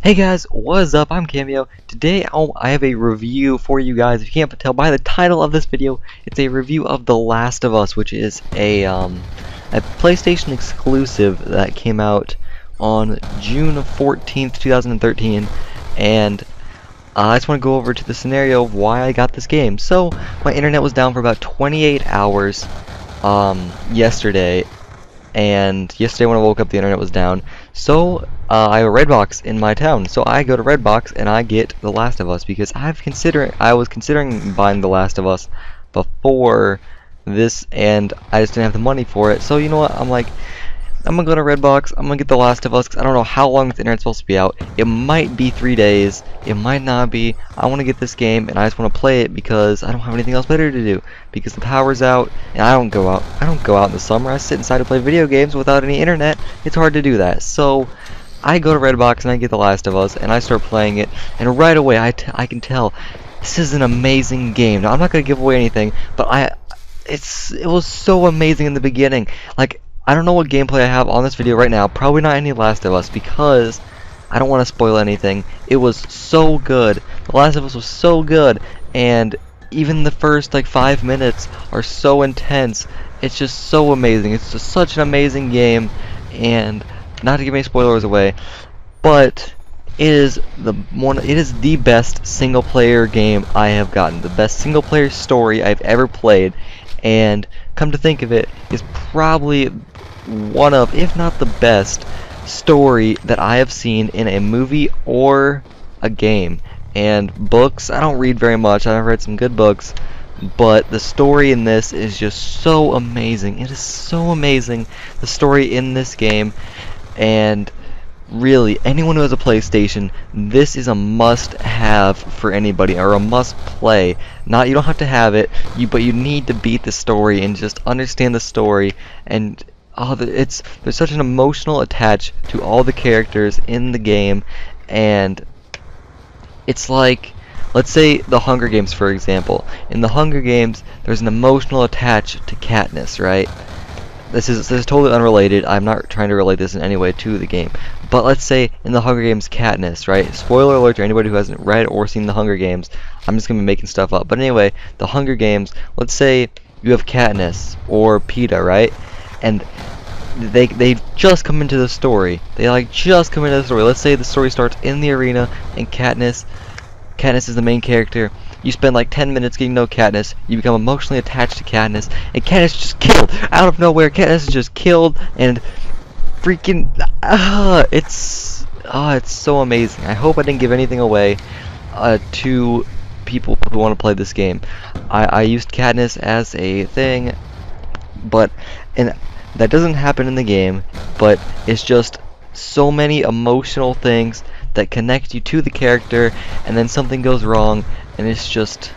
Hey guys, what's up? I'm Cameo. Today I have a review for you guys. If you can't tell by the title of this video, it's a review of The Last of Us, which is a PlayStation exclusive that came out on June 14th, 2013, and I just want to go over to the scenario of why I got this game. So, my internet was down for about 28 hours yesterday, and yesterday when I woke up the internet was down. So I have a Redbox in my town, so I go to Redbox and I get The Last of Us because I was considering buying The Last of Us before this, and I just didn't have the money for it. So you know what? I'm like, I'm gonna go to Redbox. I'm gonna get The Last of Us because I don't know how long the internet's supposed to be out. It might be 3 days. It might not be. I want to get this game and I just want to play it because I don't have anything else better to do. Because the power's out and I don't go out. I don't go out in the summer. I sit inside to play video games without any internet. It's hard to do that. So I go to Redbox and I get The Last of Us and I start playing it. And right away I can tell this is an amazing game. Now I'm not gonna give away anything, but it was so amazing in the beginning. Like, I don't know what gameplay I have on this video right now, probably not any Last of Us, because I don't want to spoil anything. It was so good. The Last of Us was so good, and even the first like 5 minutes are so intense. It's just so amazing. It's just such an amazing game, and not to give any spoilers away, but it is the best single player game I have gotten. The best single player story I've ever played, and come to think of it, is probably one of, if not the best, story that I have seen in a movie or a game. And books, I don't read very much. I've read some good books, but the story in this is just so amazing. It is so amazing, the story in this game. And really, anyone who has a PlayStation, this is a must-have for anybody, or a must-play. You don't have to have it, but you need to beat the story and just understand the story. And there's such an emotional attach to all the characters in the game, and it's like, let's say the Hunger Games, for example. In the Hunger Games, there's an emotional attach to Katniss, right? This is totally unrelated. I'm not trying to relate this in any way to the game. But let's say in the Hunger Games, Katniss, right? Spoiler alert to anybody who hasn't read or seen the Hunger Games. I'm just going to be making stuff up. But anyway, the Hunger Games, let's say you have Katniss or Peeta, right? And they've just come into the story. Just come into the story. Let's say the story starts in the arena and Katniss is the main character. You spend like 10 minutes getting to know Katniss. You become emotionally attached to Katniss, and Katniss is just killed out of nowhere. Katniss is just killed, and freaking it's so amazing. I hope I didn't give anything away to people who want to play this game. I used Katniss as a thing, and that doesn't happen in the game, but it's just so many emotional things that connect you to the character, and then something goes wrong, and it's just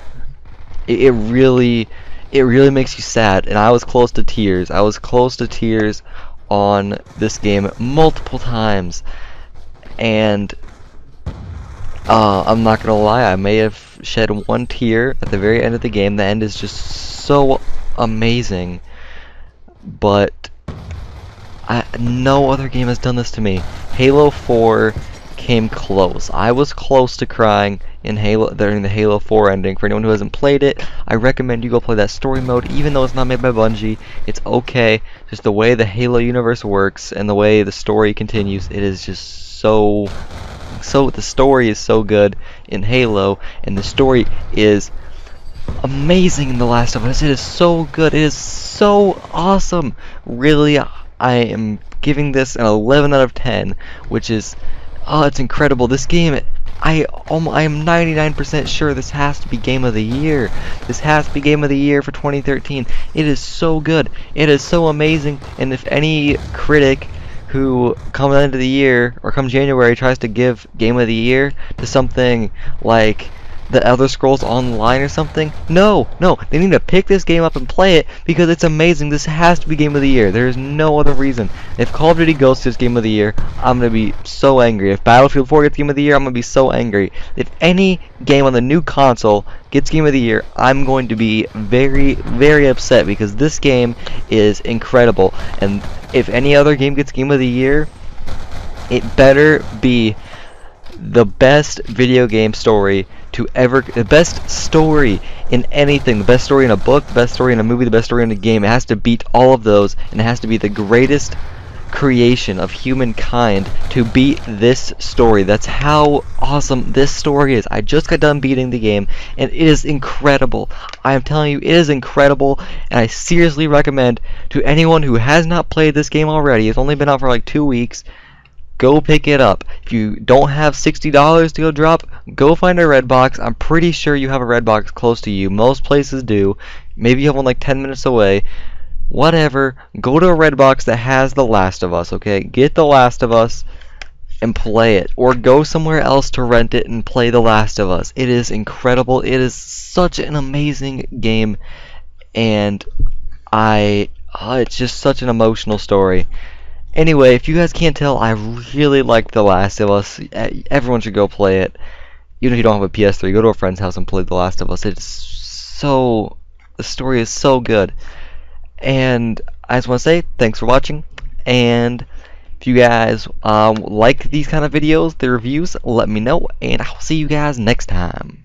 it really makes you sad. And I was close to tears. I was close to tears on this game multiple times, and I'm not gonna lie, I may have shed one tear at the very end of the game. The end is just so amazing, but no other game has done this to me. Halo 4 came close. I was close to crying in during the Halo 4 ending. For anyone who hasn't played it, I recommend you go play that story mode. Even though it's not made by Bungie, it's okay. Just the way the Halo universe works and the way the story continues, it is just so the story is so good in Halo, and the story is amazing in The Last of Us. It is so good. It is so awesome. Really, I am giving this an 11 out of 10, which is, it's incredible. This game, I am 99% sure this has to be Game of the Year. This has to be Game of the Year for 2013. It is so good. It is so amazing. And if any critic who come end of the year or come January tries to give Game of the Year to something like The Elder Scrolls Online or something, no, they need to pick this game up and play it because it's amazing. This has to be Game of the Year. There is no other reason. If Call of Duty goes to this Game of the Year, I'm gonna be so angry. If Battlefield 4 gets Game of the Year, I'm gonna be so angry. If any game on the new console gets Game of the Year, I'm going to be very, very upset because this game is incredible. And if any other game gets Game of the Year, it better be the best video game story to ever, the best story in anything, the best story in a book, the best story in a movie, the best story in a game. It has to beat all of those, and it has to be the greatest creation of humankind to beat this story. That's how awesome this story is. I just got done beating the game, and it is incredible. I am telling you, it is incredible, and I seriously recommend to anyone who has not played this game already. It's only been out for like 2 weeks. Go pick it up. If you don't have $60 to go drop, go find a red box. I'm pretty sure you have a red box close to you. Most places do. Maybe you have one like 10 minutes away. Whatever, go to a red box that has The Last of Us, okay? Get The Last of Us and play it. Or go somewhere else to rent it and play The Last of Us. It is incredible. It is such an amazing game. And it's just such an emotional story. Anyway, if you guys can't tell, I really like The Last of Us. Everyone should go play it. Even if you don't have a PS3, go to a friend's house and play The Last of Us. It's so... the story is so good. And I just want to say thanks for watching, and if you guys like these kind of videos, the reviews, let me know, and I'll see you guys next time.